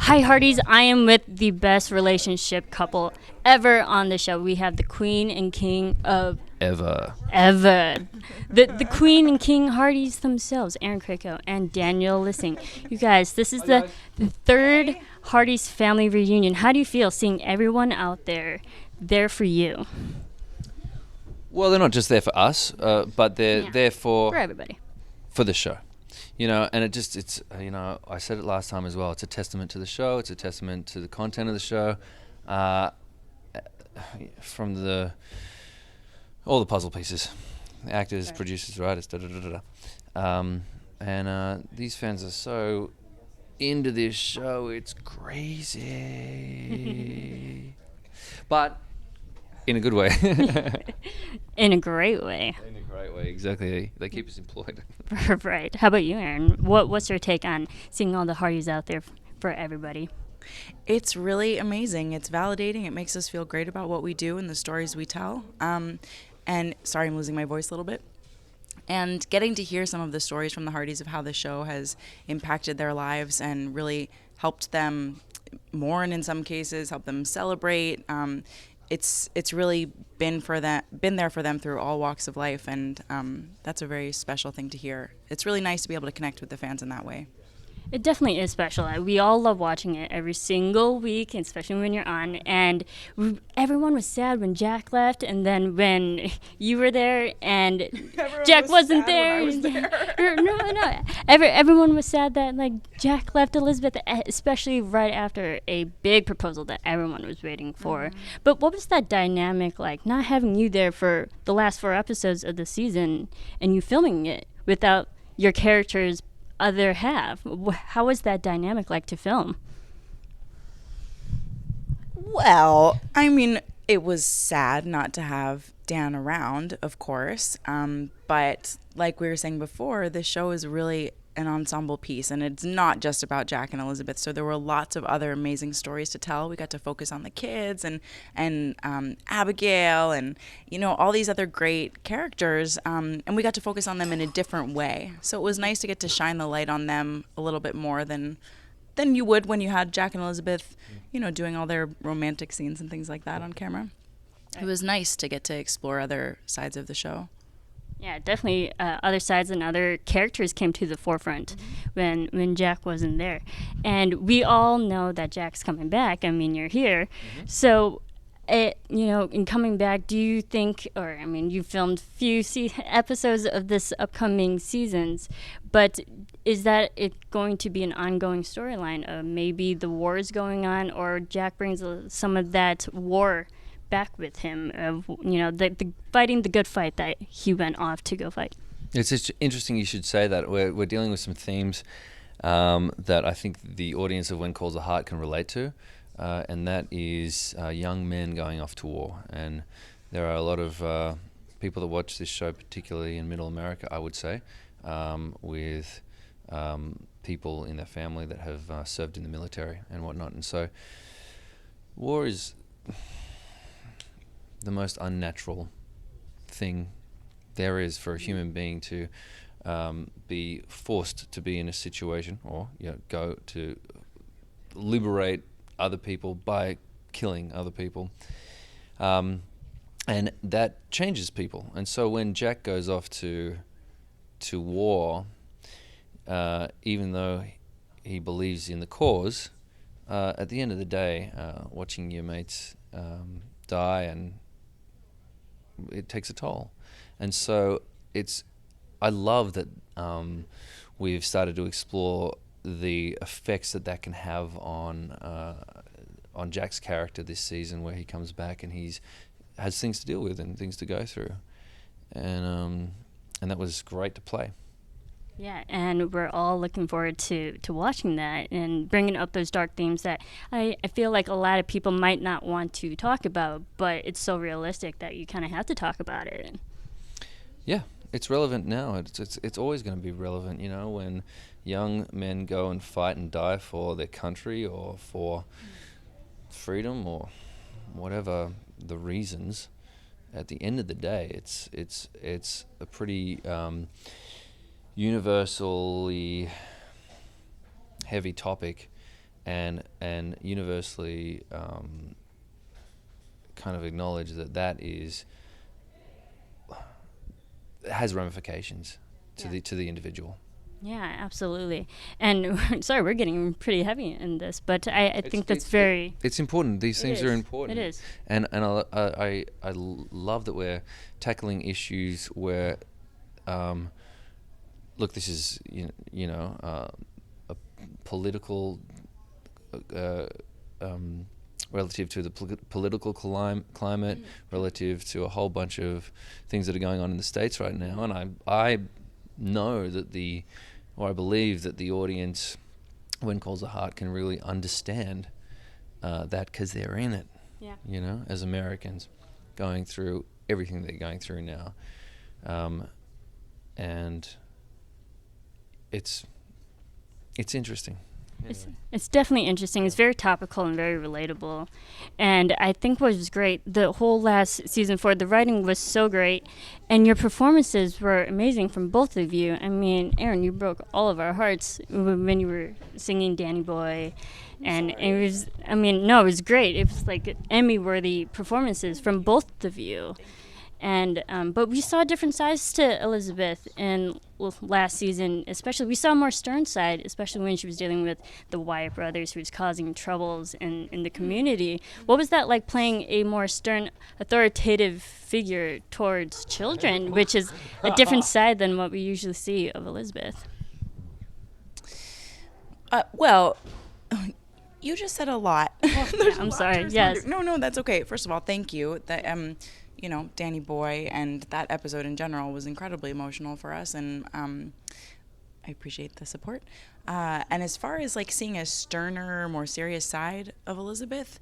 Hi, Hearties. I am with the best relationship couple ever on the show. We have the Queen and King of Ever. the Queen and King Hearties themselves, Erin Krakow and Daniel Lissing. You guys, this is the third Hearties Family Reunion. How do you feel seeing everyone out there for you? Well, they're not just there for us, but they're there For everybody. for the show. And it's I said it last time as well. It's a testament to the show. It's a testament to the content of the show. From all the puzzle pieces, actors, producers, writers, and these fans are so into this show. It's crazy, but in a good way. In a great way. In a great way, exactly. They keep us employed. Right. How about you, Erin? What's your take on seeing all the Hearties out there for everybody? It's really amazing. It's validating. It makes us feel great about what we do and the stories we tell. And sorry, I'm losing my voice a little bit. And getting to hear some of the stories from the Hearties of how the show has impacted their lives and really helped them mourn in some cases, help them celebrate. It's really been there for them through all walks of life, and that's a very special thing to hear. It's really nice to be able to connect with the fans in that way. It definitely is special. We all love watching it every single week, especially when you're on. And everyone was sad when Jack left, and then when you were there and Jack wasn't there. No. Everyone was sad that Jack left Elisabeth, especially right after a big proposal that everyone was waiting for. Mm-hmm. But what was that dynamic like? Not having you there for the last 4 episodes of the season, and you filming it without your characters' other half. How was that dynamic like to film? Well, I mean, it was sad not to have Dan around, of course. But like we were saying before, the show is really an ensemble piece, and it's not just about Jack and Elisabeth. So there were lots of other amazing stories to tell. We got to focus on the kids and Abigail and all these other great characters, and we got to focus on them in a different way. So it was nice to get to shine the light on them a little bit more than you would when you had Jack and Elisabeth, doing all their romantic scenes and things like that on camera. It was nice to get to explore other sides of the show. Yeah, definitely other sides and other characters came to the forefront when Jack wasn't there. And we all know that Jack's coming back. I mean, you're here. Mm-hmm. So, in coming back, do you think, you filmed few episodes of this upcoming seasons, but is that it going to be an ongoing storyline of maybe the war is going on, or Jack brings some of that war back with him of the fighting the good fight that he went off to go fight? It's interesting you should say that. We're dealing with some themes that I think the audience of When Calls the Heart can relate to, and that is young men going off to war. And there are a lot of people that watch this show, particularly in Middle America, I would say, with people in their family that have served in the military and whatnot. And so war is the most unnatural thing there is for a human being to be forced to be in a situation or go to liberate other people by killing other people, and that changes people. And so when Jack goes off to war, even though he believes in the cause, at the end of the day, watching your mates die, and it takes a toll. And so I love that we've started to explore the effects that can have on Jack's character this season, where he comes back and has things to deal with and things to go through, and that was great to play. Yeah, and we're all looking forward to watching that and bringing up those dark themes that I feel like a lot of people might not want to talk about, but it's so realistic that you kind of have to talk about it. Yeah, it's relevant now. It's always going to be relevant, when young men go and fight and die for their country or for freedom or whatever the reasons. At the end of the day, it's a pretty universally heavy topic, and universally kind of acknowledge that has ramifications to the individual. Yeah, absolutely. And sorry, we're getting pretty heavy in this, but I think that's very... It's important. These things are important. It is. And I love that we're tackling issues where, look, this is, a political, relative to the political climate, relative to a whole bunch of things that are going on in the States right now. And I know that I believe that the audience, when Calls the Heart, can really understand that because they're in it. Yeah. As Americans, going through everything they're going through now, and it's interesting. It's definitely interesting. It's very topical and very relatable. And I think what was great, the whole last season 4, the writing was so great, and your performances were amazing from both of you. I mean, Erin, you broke all of our hearts when you were singing Danny Boy. And it was, it was great. It was like Emmy-worthy performances from both of you. And but we saw different sides to Elisabeth in last season. Especially, we saw a more stern side, especially when she was dealing with the Wyatt brothers, who was causing troubles in the community. What was that like, playing a more stern, authoritative figure towards children, which is a different side than what we usually see of Elisabeth? Well, you just said a lot. I'm sorry. Yes. No, that's okay. First of all, thank you. Danny Boy and that episode in general was incredibly emotional for us, and I appreciate the support. And as far as like seeing a sterner, more serious side of Elisabeth,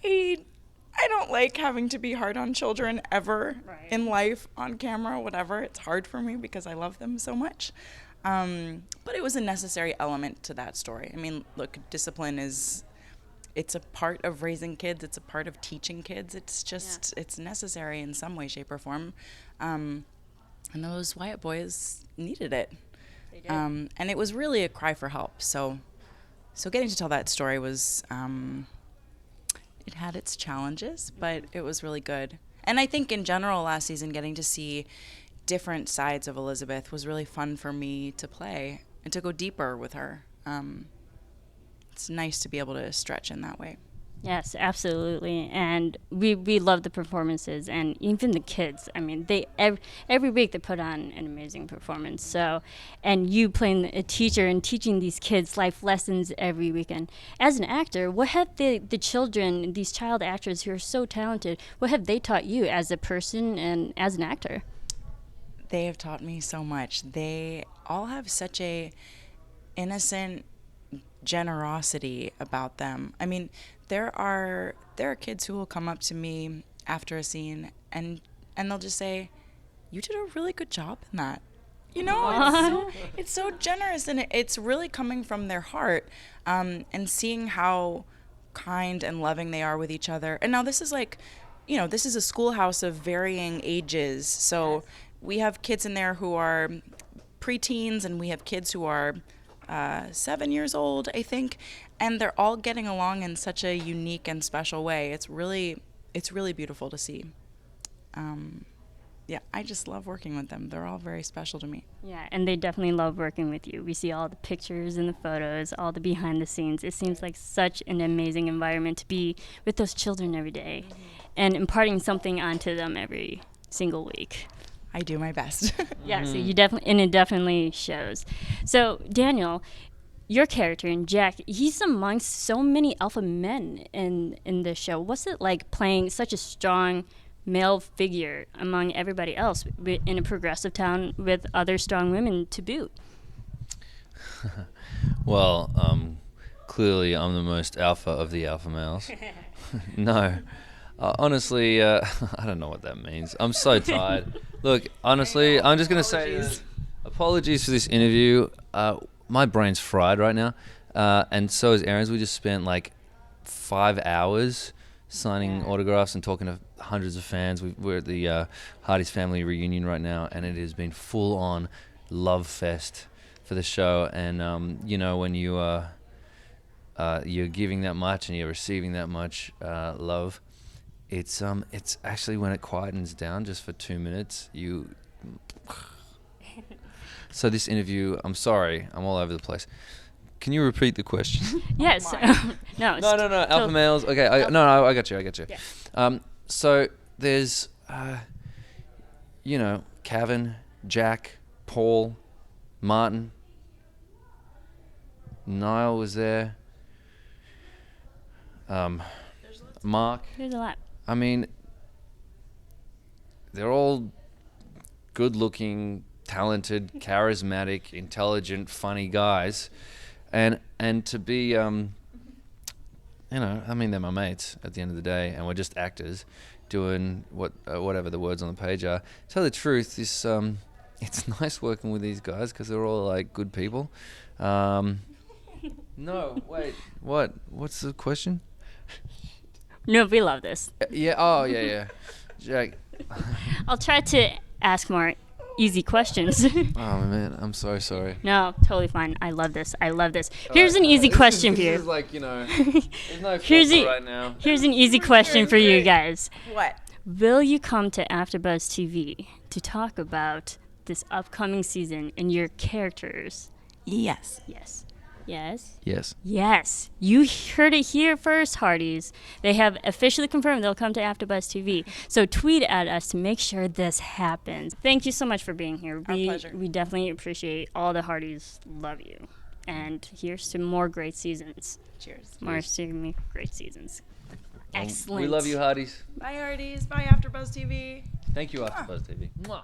I don't like having to be hard on children ever in life, on camera, whatever. It's hard for me because I love them so much. But it was a necessary element to that story. I mean, look, discipline it's a part of raising kids. It's a part of teaching kids. It's just, it's necessary in some way, shape, or form. And those Wyatt boys needed it. They did. And it was really a cry for help. So getting to tell that story was, it had its challenges, but it was really good. And I think in general last season, getting to see different sides of Elisabeth was really fun for me to play and to go deeper with her. It's nice to be able to stretch in that way. Yes, absolutely. And we love the performances, and even the kids. I mean, they every week they put on an amazing performance. So, and you playing a teacher and teaching these kids life lessons every weekend. As an actor, what have the children, these child actors who are so talented, what have they taught you as a person and as an actor? They have taught me so much. They all have such a innocent generosity about them. I mean, there are kids who will come up to me after a scene and they'll just say, "You did a really good job in that." It's so generous, and it's really coming from their heart, and seeing how kind and loving they are with each other. And now this is like, this is a schoolhouse of varying ages. So we have kids in there who are preteens, and we have kids who are 7 years old, I think, and they're all getting along in such a unique and special way. It's really beautiful to see. I just love working with them. They're all very special to me. Yeah, and they definitely love working with you. We see all the pictures and the photos, all the behind the scenes. It seems like such an amazing environment to be with those children every day, and imparting something onto them every single week. I do my best. Yeah, so you definitely, and it definitely shows. So Daniel, your character in Jack, he's amongst so many alpha men in the show. What's it like playing such a strong male figure among everybody else in a progressive town with other strong women to boot? Well, clearly I'm the most alpha of the alpha males. No. Honestly, I don't know what that means. I'm so tired. Look, honestly, I'm just going to say apologies for this interview. My brain's fried right now, and so is Erin's. We just spent like 5 hours signing autographs and talking to hundreds of fans. We're at the Hearties Family Reunion right now, and it has been full-on love fest for the show. And, when you you're giving that much and you're receiving that much love. It's actually when it quietens down just for 2 minutes, you. So this interview, I'm sorry, I'm all over the place. Can you repeat the question? Yes. No. Alpha males. Okay. I got you. Yeah. So there's, Keven, Jack, Paul, Martin, Niall was there. Mark. There's a lot. I mean, they're all good-looking, talented, charismatic, intelligent, funny guys, and to be, I mean, they're my mates at the end of the day, and we're just actors doing whatever the words on the page are. To tell the truth, it's nice working with these guys because they're all like good people. No, wait, what? What's the question? No, we love this. Yeah. Oh, yeah. Jack. I'll try to ask more easy questions. Oh man, I'm so sorry. No, totally fine. I love this. Here's an easy question for you. This is like, there's no filter right now. Here's an easy question for you guys. What? Will you come to AfterBuzz TV to talk about this upcoming season and your characters? Yes. Yes. Yes. Yes. Yes. You heard it here first, Hearties. They have officially confirmed they'll come to AfterBuzz TV. So tweet at us to make sure this happens. Thank you so much for being here. Our pleasure. We definitely appreciate all the Hearties. Love you. And here's to more great seasons. Cheers. More great seasons. Excellent. We love you, Hearties. Bye, Hearties. Bye, AfterBuzz TV. Thank you, AfterBuzz TV. Mwah.